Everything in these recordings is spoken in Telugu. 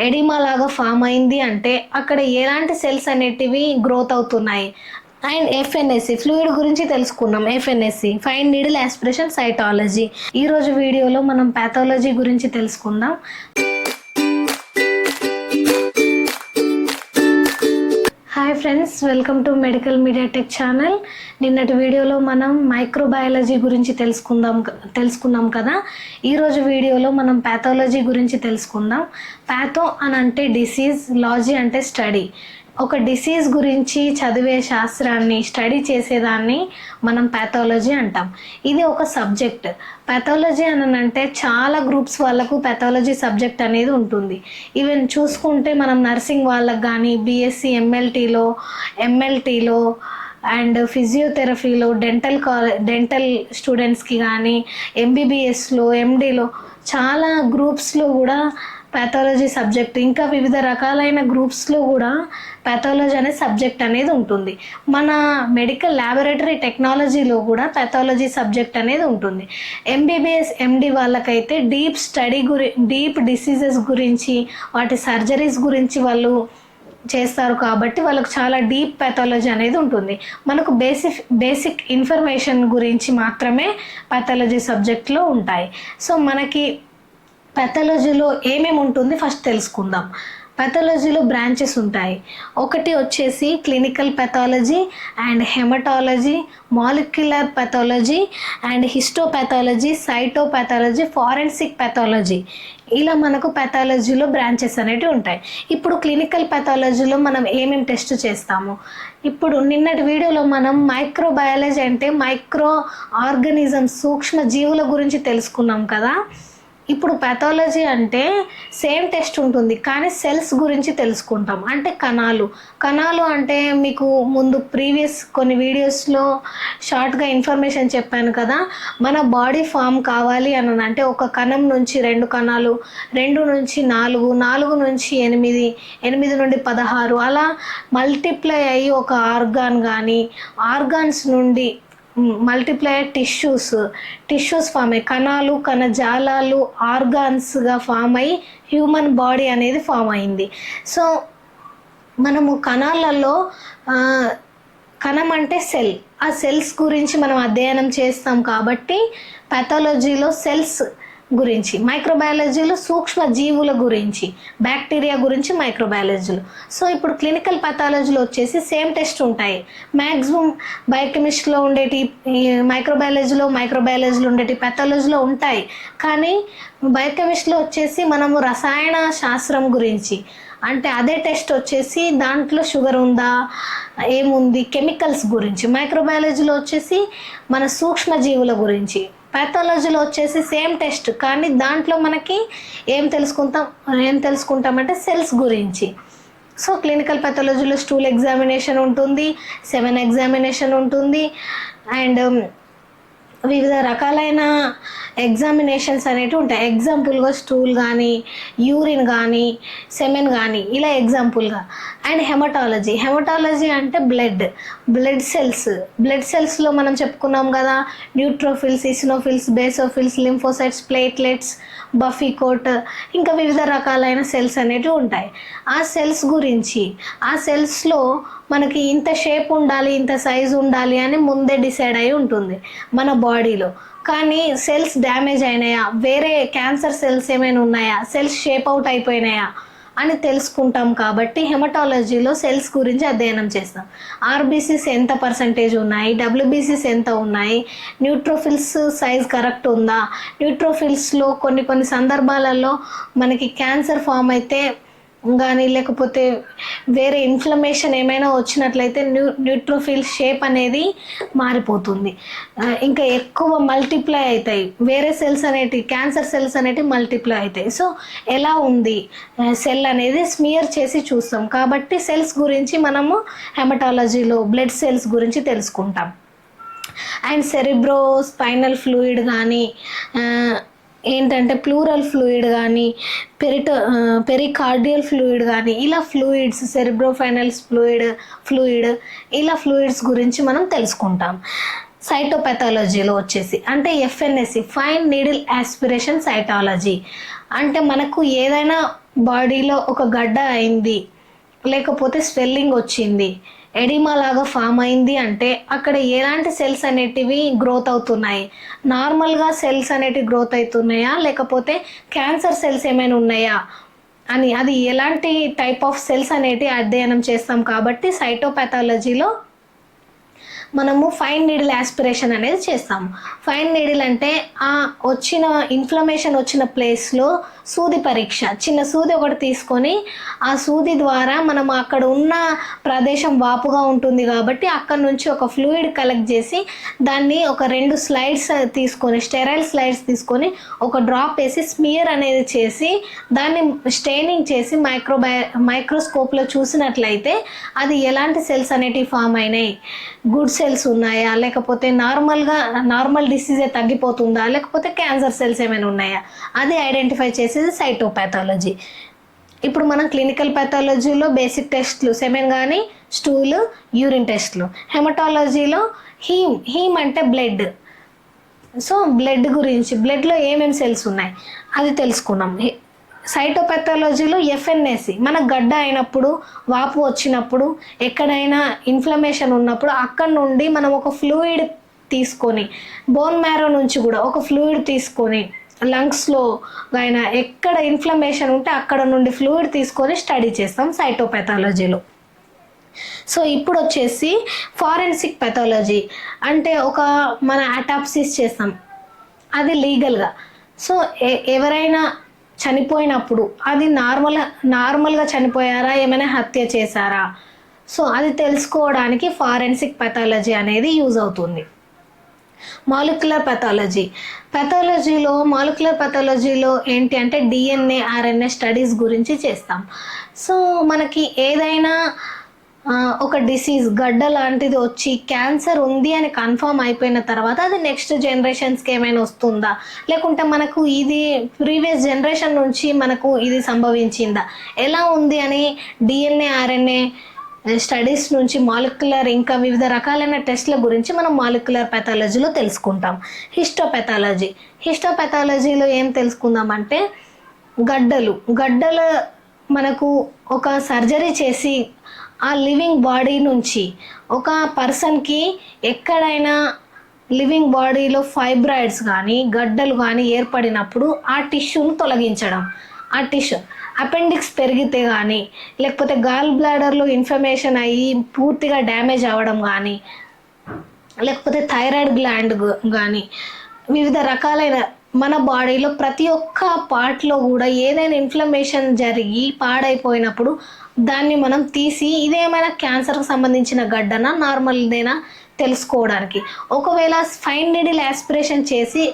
ఎడిమా లాగా ఫామ్ అయింది అంటే అక్కడ ఎలాంటి సెల్స్ అనేటివి గ్రోత్ అవుతున్నాయి. అండ్ ఎఫ్ఎన్ఎస్సి ఫ్లూయిడ్ గురించి తెలుసుకున్నాం. FNAC fine needle aspiration cytology. ఈరోజు వీడియోలో మనం పాథాలజీ గురించి తెలుసుకుందాం. Hi friends, welcome to medical media tech channel. నిన్నటి వీడియోలో మనం మైక్రోబయాలజీ గురించి తెలుసుకున్నాం కదా. ఈరోజు వీడియోలో మనం పాథాలజీ గురించి తెలుసుకుందాం. పాథో అని అంటే డిసీజ్, లాజీ అంటే స్టడీ. ఒక డిసీజ్ గురించి చదివే శాస్త్రాన్ని, స్టడీ చేసేదాన్ని మనం పాథాలజీ అంటాం. ఇది ఒక సబ్జెక్ట్. పాథాలజీ అని అంటే చాలా గ్రూప్స్ వాళ్ళకు పాథాలజీ సబ్జెక్ట్ అనేది ఉంటుంది. ఈవెన్ చూసుకుంటే మనం నర్సింగ్ వాళ్ళకు కానీ, బీఎస్సీ ఎంఎల్టీలో అండ్ ఫిజియోథెరపీలో, డెంటల్ స్టూడెంట్స్కి కానీ, ఎంబీబీఎస్లో, ఎండీలో చాలా గ్రూప్స్లో కూడా పాథాలజీ సబ్జెక్ట్, ఇంకా వివిధ రకాలైన గ్రూప్స్లో కూడా పాథాలజీ అనే సబ్జెక్ట్ అనేది ఉంటుంది. మన మెడికల్ ల్యాబొరేటరీ టెక్నాలజీలో కూడా పాథాలజీ సబ్జెక్ట్ అనేది ఉంటుంది. ఎంబీబీఎస్ ఎండి వాళ్ళకైతే డీప్ డిసీజెస్ గురించి, వాటి సర్జరీస్ గురించి వాళ్ళు చేస్తారు కాబట్టి వాళ్ళకు చాలా డీప్ పాథాలజీ అనేది ఉంటుంది. మనకు బేసిక్ ఇన్ఫర్మేషన్ గురించి మాత్రమే పాథాలజీ సబ్జెక్ట్లో ఉంటాయి. సో మనకి పాథాలజీలో ఏమేమి ఉంటుంది ఫస్ట్ తెలుసుకుందాం. పాథాలజీలో బ్రాంచెస్ ఉంటాయి. ఒకటి వచ్చేసి clinical pathology and haematology, molecular pathology and histopathology, cytopathology, forensic pathology. ఇలా మనకు పాథాలజీలో బ్రాంచెస్ అనేవి ఉంటాయి. ఇప్పుడు క్లినికల్ పాథాలజీలో మనం ఏమేమి టెస్ట్ చేస్తాము. ఇప్పుడు నిన్నటి వీడియోలో మనం మైక్రోబయాలజీ అంటే మైక్రో ఆర్గానిజమ్స్, సూక్ష్మ జీవుల గురించి తెలుసుకున్నాం కదా. ఇప్పుడు పాథాలజీ అంటే సేమ్ టెస్ట్ ఉంటుంది, కానీ సెల్స్ గురించి తెలుసుకుంటాం. అంటే కణాలు అంటే మీకు ముందు ప్రీవియస్ కొన్ని వీడియోస్లో షార్ట్గా ఇన్ఫర్మేషన్ చెప్పాను కదా. మన బాడీ ఫామ్ కావాలి అని అంటే ఒక కణం నుంచి 2 కణాలు, 2 నుంచి 4, 4 నుంచి 8, 8 నుండి 16 అలా మల్టిప్లై అయ్యి ఒక ఆర్గాన్ కానీ, ఆర్గాన్స్ నుండి మల్టిప్లై టిష్యూస్ ఫామ్ అయ్యి, కణాలు, కణజాలాలు ఆర్గాన్స్గా ఫామ్ అయ్యి హ్యూమన్ బాడీ అనేది ఫామ్ అయింది. సో మనము కణాలలో కణం అంటే సెల్, ఆ సెల్స్ గురించి మనం అధ్యయనం చేస్తాం కాబట్టి పాథాలజీలో సెల్స్ గురించి, మైక్రోబయాలజీలో సూక్ష్మ జీవుల గురించి, బ్యాక్టీరియా గురించి మైక్రోబయాలజీలో. సో ఇప్పుడు క్లినికల్ పాథాలజీలో వచ్చేసి సేమ్ టెస్ట్ ఉంటాయి. మ్యాక్సిమం బయోకెమిస్ట్రీలో ఉండేటి, మైక్రోబయాలజీలో ఉండేటి పాథాలజీలో ఉంటాయి. కానీ బయోకెమిస్ట్రీలో వచ్చేసి మనము రసాయన శాస్త్రం గురించి, అంటే అదే టెస్ట్ వచ్చేసి దాంట్లో షుగర్ ఉందా, ఏముంది, కెమికల్స్ గురించి. మైక్రోబయాలజీలో వచ్చేసి మన సూక్ష్మ జీవుల గురించి. పాథాలజీలో వచ్చేసి సేమ్ టెస్ట్, కానీ దాంట్లో మనకి ఏం తెలుసుకుంటామంటే సెల్స్ గురించి. సో క్లినికల్ పాథాలజీలో స్టూల్ ఎగ్జామినేషన్ ఉంటుంది, సెమెన్ ఎగ్జామినేషన్ ఉంటుంది అండ్ వివిధ రకాలైన ఎగ్జామినేషన్స్ అనేవి ఉంటాయి. ఎగ్జాంపుల్గా స్టూల్ కానీ, యూరిన్ కానీ, సెమెన్ కానీ, ఇలా ఎగ్జాంపుల్గా. అండ్ హెమటాలజీ అంటే బ్లడ్ సెల్స్లో మనం చెప్పుకున్నాం కదా, neutrophils, eosinophils, basophils, lymphocytes, platelets, buffy coat, ఇంకా వివిధ రకాలైన సెల్స్ అనేవి ఉంటాయి. ఆ సెల్స్ గురించి, ఆ సెల్స్లో మనకి ఇంత షేప్ ఉండాలి, ఇంత సైజు ఉండాలి అని ముందే డిసైడ్ అయి ఉంటుంది మన బాడీలో. కానీ సెల్స్ డ్యామేజ్ అయినాయా, వేరే క్యాన్సర్ సెల్స్ ఏమైనా ఉన్నాయా, సెల్స్ షేప్ అవుట్ అయిపోయినాయా అని తెలుసుకుంటాం. కాబట్టి హెమటాలజీలో సెల్స్ గురించి అధ్యయనం చేస్తాం. ఆర్బీసీస్ ఎంత పర్సంటేజ్ ఉన్నాయి, డబ్ల్యూబీసీస్ ఎంత ఉన్నాయి, న్యూట్రోఫిల్స్ సైజ్ కరెక్ట్ ఉందా, న్యూట్రోఫిల్స్లో కొన్ని సందర్భాలలో మనకి క్యాన్సర్ ఫామ్ అయితే కానీ, లేకపోతే వేరే ఇన్ఫ్లమేషన్ ఏమైనా వచ్చినట్లయితే న్యూట్రోఫిల్ షేప్ అనేది మారిపోతుంది, ఇంకా ఎక్కువ మల్టిప్లై అవుతాయి, వేరే సెల్స్ అనేటివి, క్యాన్సర్ సెల్స్ అనేటివి మల్టిప్లై అవుతాయి. సో ఎలా ఉంది సెల్ అనేది స్మియర్ చేసి చూస్తాం. కాబట్టి సెల్స్ గురించి మనము హెమటాలజీలో బ్లడ్ సెల్స్ గురించి తెలుసుకుంటాం. అండ్ సెరిబ్రో స్పైనల్ ఫ్లూయిడ్ కానీ, ఏంటంటే ప్లూరల్ ఫ్లూయిడ్ కానీ, పెరికార్డియల్ ఫ్లూయిడ్ కానీ, ఇలా ఫ్లూయిడ్స్, సెరిబ్రోఫైనల్ ఫ్లూయిడ్ ఇలా ఫ్లూయిడ్స్ గురించి మనం తెలుసుకుంటాం. సైటోపాథాలజీలో వచ్చేసి అంటే FNSC fine needle aspiration cytology. అంటే మనకు ఏదైనా బాడీలో ఒక గడ్డ అయింది, లేకపోతే స్వెల్లింగ్ వచ్చింది, ఎడిమా లాగా ఫామ్ అయింది అంటే అక్కడ ఎలాంటి సెల్స్ అనేటివి గ్రోత్ అవుతున్నాయి? నార్మల్గా సెల్స్ అనేటివి గ్రోత్ అవుతున్నాయా, లేకపోతే క్యాన్సర్ సెల్స్ ఏమైనా ఉన్నాయా అని, అది ఎలాంటి టైప్ ఆఫ్ సెల్స్ అనేటివి అధ్యయనం చేస్తాం. కాబట్టి సైటోపాథాలజీలో మనము ఫైన్ నీడిల్ యాస్పిరేషన్ అనేది చేస్తాము. ఫైన్ నీడిల్ అంటే ఆ వచ్చిన ఇన్ఫ్లమేషన్ వచ్చిన ప్లేస్లో సూది పరీక్ష, చిన్న సూది ఒకటి తీసుకొని ఆ సూది ద్వారా మనం అక్కడ ఉన్న ప్రదేశం వాపుగా ఉంటుంది కాబట్టి అక్కడ నుంచి ఒక ఫ్లూయిడ్ కలెక్ట్ చేసి దాన్ని ఒక 2 స్లైడ్స్ తీసుకొని, స్టెరైల్ స్లైడ్స్ తీసుకొని ఒక డ్రాప్ వేసి స్మియర్ అనేది చేసి దాన్ని స్టెయినింగ్ చేసి మైక్రోస్కోప్లో చూసినట్లయితే అది ఎలాంటి సెల్స్ అనేటివి ఫామ్ అయినాయి, గుడ్ సెల్స్ ఉన్నాయా, లేకపోతే నార్మల్ డిసీజే తగ్గిపోతుందా, లేకపోతే క్యాన్సర్ సెల్స్ ఏమైనా ఉన్నాయా, అది ఐడెంటిఫై చేసేది సైటోపాథాలజీ. ఇప్పుడు మనం క్లినికల్ పాథాలజీలో బేసిక్ టెస్ట్లు సెమెన్ కానీ, స్టూల్, యూరిన్ టెస్ట్లు. హెమటాలజీలో హీమ్ అంటే బ్లడ్. సో బ్లడ్ గురించి, బ్లడ్లో ఏమేమి సెల్స్ ఉన్నాయి అది తెలుసుకున్నాం. సైటోపాథాలజీలో ఎఫ్ఎన్ఏసి, మన గడ్డ అయినప్పుడు, వాపు వచ్చినప్పుడు, ఎక్కడైనా ఇన్ఫ్లమేషన్ ఉన్నప్పుడు అక్కడ నుండి మనం ఒక ఫ్లూయిడ్ తీసుకొని, బోన్ మ్యారో నుంచి కూడా ఒక ఫ్లూయిడ్ తీసుకొని, లంగ్స్లో అయినా ఎక్కడ ఇన్ఫ్లమేషన్ ఉంటే అక్కడ నుండి ఫ్లూయిడ్ తీసుకొని స్టడీ చేస్తాం సైటోపాథాలజీలో. సో ఇప్పుడు వచ్చేసి ఫారెన్సిక్ పాథాలజీ అంటే మన అటాప్సిస్ చేస్తాం, అది లీగల్గా. సో ఎవరైనా చనిపోయినప్పుడు అది నార్మల్గా చనిపోయారా, ఏమైనా హత్య చేశారా, సో అది తెలుసుకోవడానికి ఫారెన్సిక్ పాథాలజీ అనేది యూజ్ అవుతుంది. మాలిక్యులర్ పాథాలజీలో ఏంటి అంటే డిఎన్ఏ, ఆర్ఎన్ఏ స్టడీస్ గురించి చేస్తాం. సో మనకి ఏదైనా ఒక డిసీజ్ గడ్డ లాంటిది వచ్చి క్యాన్సర్ ఉంది అని కన్ఫర్మ్ అయిపోయిన తర్వాత అది నెక్స్ట్ జనరేషన్స్కి ఏమైనా వస్తుందా, లేకుంటే మనకు ఇది ప్రీవియస్ జనరేషన్ నుంచి మనకు ఇది సంభవించిందా, ఎలా ఉంది అని డిఎన్ఏ, ఆర్ఎన్ఏ స్టడీస్ నుంచి మాలిక్యులర్ ఇంకా వివిధ రకాలైన టెస్ట్ల గురించి మనం మాలిక్యులర్ పాథాలజీలో తెలుసుకుంటాం. హిస్టోపాథాలజీలో ఏం తెలుసుకుందామంటే గడ్డలు మనకు ఒక సర్జరీ చేసి ఆ లివింగ్ బాడీ నుంచి ఒక పర్సన్కి ఎక్కడైనా లివింగ్ బాడీలో ఫైబ్రాయిడ్స్ కానీ గడ్డలు కానీ ఏర్పడినప్పుడు ఆ టిష్యూను తొలగించడం. ఆ టిష్యూ అపెండిక్స్ పెరిగితే కానీ, లేకపోతే గాల్ బ్లాడర్లో ఇన్ఫ్లమేషన్ అయ్యి పూర్తిగా డ్యామేజ్ అవ్వడం కానీ, లేకపోతే థైరాయిడ్ గ్లాండ్ కానీ, వివిధ రకాలైన మన బాడీలో ప్రతి ఒక్క పార్ట్లో కూడా ఏదైనా ఇన్ఫ్లమేషన్ జరిగి పాడైపోయినప్పుడు దాన్ని మనం తీసి ఇదేమైనా క్యాన్సర్కి సంబంధించిన గడ్డనా, నార్మల్దేనా తెలుసుకోవడానికి. ఒకవేళ ఫైన్ నీడిల్ యాస్పిరేషన్ చేసి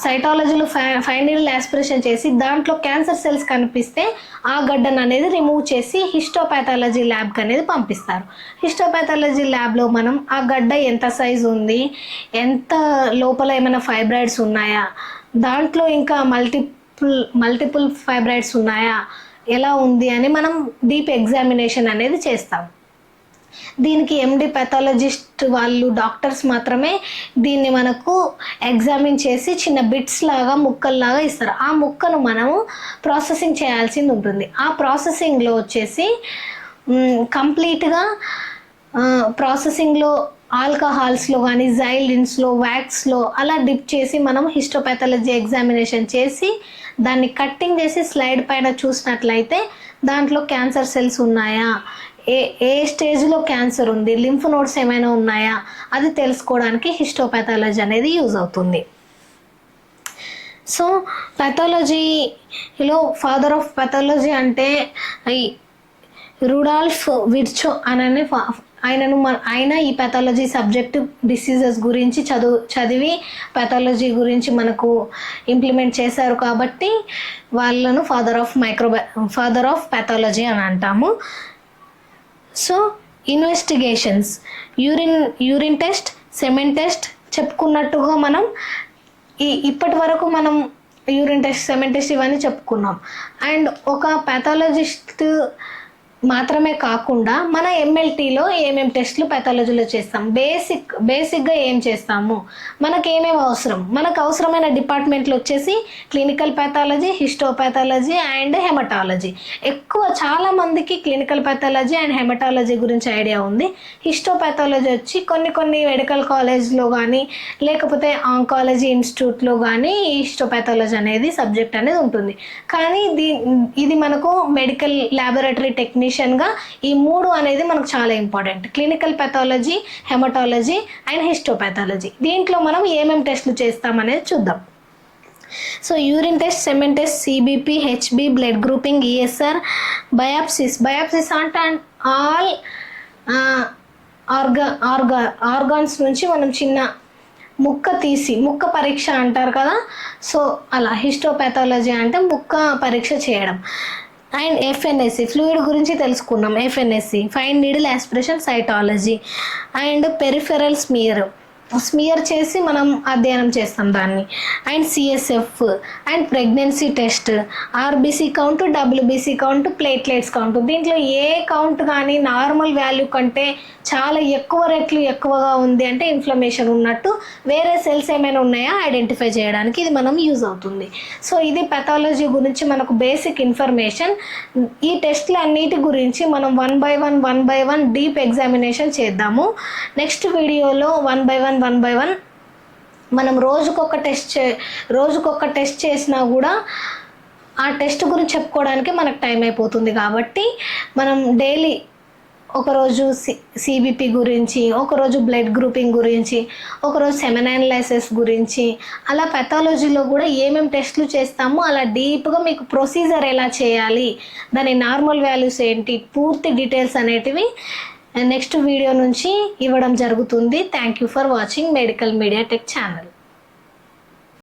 సైటాలజీలో ఫైన్ నీడిల్ యాస్పిరేషన్ చేసి దాంట్లో క్యాన్సర్ సెల్స్ కనిపిస్తే ఆ గడ్డను అనేది రిమూవ్ చేసి హిస్టోపాథాలజీ ల్యాబ్కి అనేది పంపిస్తారు. హిస్టోపాథాలజీ ల్యాబ్లో మనం ఆ గడ్డ ఎంత సైజు ఉంది, ఎంత లోపల ఏమైనా ఫైబ్రాయిడ్స్ ఉన్నాయా, దాంట్లో ఇంకా మల్టిపుల్ ఫైబ్రాయిడ్స్ ఉన్నాయా, ఎలా ఉంది అని మనం డీప్ ఎగ్జామినేషన్ అనేది చేస్తాం. దీనికి ఎండి పాథాలజిస్ట్ వాళ్ళు, డాక్టర్స్ మాత్రమే దీన్ని మనకు ఎగ్జామిన్ చేసి చిన్న బిట్స్ లాగా, ముక్కల్లాగా ఇస్తారు. ఆ ముక్కను మనము ప్రాసెసింగ్ చేయాల్సింది ఉంటుంది. ఆ ప్రాసెసింగ్లో వచ్చేసి కంప్లీట్గా ప్రాసెసింగ్లో ఆల్కహాల్స్లో కానీ, జైలిన్స్లో, వ్యాక్స్లో అలా డిప్ చేసి మనం హిస్టోపాథాలజీ ఎగ్జామినేషన్ చేసి దాన్ని కట్టింగ్ చేసి స్లైడ్ పైన చూసినట్లయితే దాంట్లో క్యాన్సర్ సెల్స్ ఉన్నాయా, ఏ స్టేజ్లో క్యాన్సర్ ఉంది, లింఫ్ నోడ్స్ ఏమైనా ఉన్నాయా అది తెలుసుకోవడానికి హిస్టోపాథాలజీ అనేది యూజ్ అవుతుంది. సో పాథాలజీలో ఫాదర్ ఆఫ్ పాథాలజీ అంటే రుడాల్ఫ్ విర్చో అని ఆయన ఈ పాథాలజీ సబ్జెక్ట్ డిసీజెస్ గురించి చదివి పాథాలజీ గురించి మనకు ఇంప్లిమెంట్ చేశారు కాబట్టి వాళ్ళను ఫాదర్ ఆఫ్ పాథాలజీ అని అంటాము. So investigations, urine test, semen test చెప్పుకున్నట్టుగా మనం ఇప్పటి వరకు మనం యూరిన్ టెస్ట్, సెమెన్ టెస్ట్ ఇవన్నీ చెప్పుకున్నాం. అండ్ ఒక పాథాలజిస్ట్ మాత్రమే కాకుండా మన ఎంఎల్టీలో ఏమేమి టెస్టులు పాథాలజీలో చేస్తాం, బేసిక్గా ఏం చేస్తాము, మనకు ఏమేమి అవసరం, మనకు అవసరమైన డిపార్ట్మెంట్లు వచ్చేసి clinical pathology, histopathology and haematology. చాలా మందికి క్లినికల్ పాథాలజీ అండ్ హెమటాలజీ గురించి ఐడియా ఉంది. హిస్టోపాథాలజీ వచ్చి కొన్ని మెడికల్ కాలేజ్లో కానీ లేకపోతే ఆంకాలజీ ఇన్స్టిట్యూట్లో కానీ ఈ హిస్టోపాథాలజీ అనేది సబ్జెక్ట్ అనేది ఉంటుంది. కానీ ఇది మనకు మెడికల్ ల్యాబొరేటరీ టెక్నీషియన్గా ఈ 3 అనేది మనకు చాలా important: clinical pathology, hematology and histopathology. దీంట్లో మనం ఏమేమి టెస్టులు చేస్తామనేది చూద్దాం. So urine test, semen test, CBP, HB, blood grouping, ESR, biopsies అంటే ఆల్ ఆర్గాన్స్ నుంచి మనం చిన్న ముక్క పరీక్ష అంటారు కదా, సో అలా హిస్టోపాథాలజీ అంటే ముక్క పరీక్ష చేయడం. అండ్ ఎఫ్ఎన్ఎస్సి ఫ్లూయిడ్ గురించి తెలుసుకున్నాం. FNAC fine needle aspiration cytology. And peripheral smear చేసి మనం అధ్యయనం చేస్తాం దాన్ని. And CSF and pregnancy test, RBC count, WBC count, platelets count. దీంట్లో ఏ కౌంట్ కానీ నార్మల్ వాల్యూ కంటే చాలా ఎక్కువ రెట్లు ఎక్కువగా ఉంది అంటే ఇన్ఫ్లమేషన్ ఉన్నట్టు, వేరే సెల్స్ ఏమైనా ఉన్నాయా ఐడెంటిఫై చేయడానికి ఇది మనం యూజ్ అవుతుంది. సో ఇది పాథాలజీ గురించి మనకు బేసిక్ ఇన్ఫర్మేషన్. ఈ టెస్ట్లు అన్నిటి గురించి మనం one by one deep examination చేద్దాము. నెక్స్ట్ వీడియోలో వన్ బై వన్ మనం రోజుకొక టెస్ట్ చేసినా కూడా ఆ టెస్ట్ గురించి చెప్పుకోవడానికి మనకు టైం అయిపోతుంది. కాబట్టి మనం డైలీ ఒకరోజు సిబిపి గురించి, ఒకరోజు బ్లడ్ గ్రూపింగ్ గురించి, ఒకరోజు సెమెన్ అనాలిసిస్ గురించి, అలా పాథాలజీలో కూడా ఏమేమి టెస్టులు చేస్తామో అలా డీప్గా మీకు ప్రొసీజర్ ఎలా చేయాలి, దాని నార్మల్ వాల్యూస్ ఏంటి, పూర్తి డీటెయిల్స్ అనేటివి నెక్స్ట్ వీడియో నుంచి ఇవ్వడం జరుగుతుంది. Thank you for watching medical media tech channel.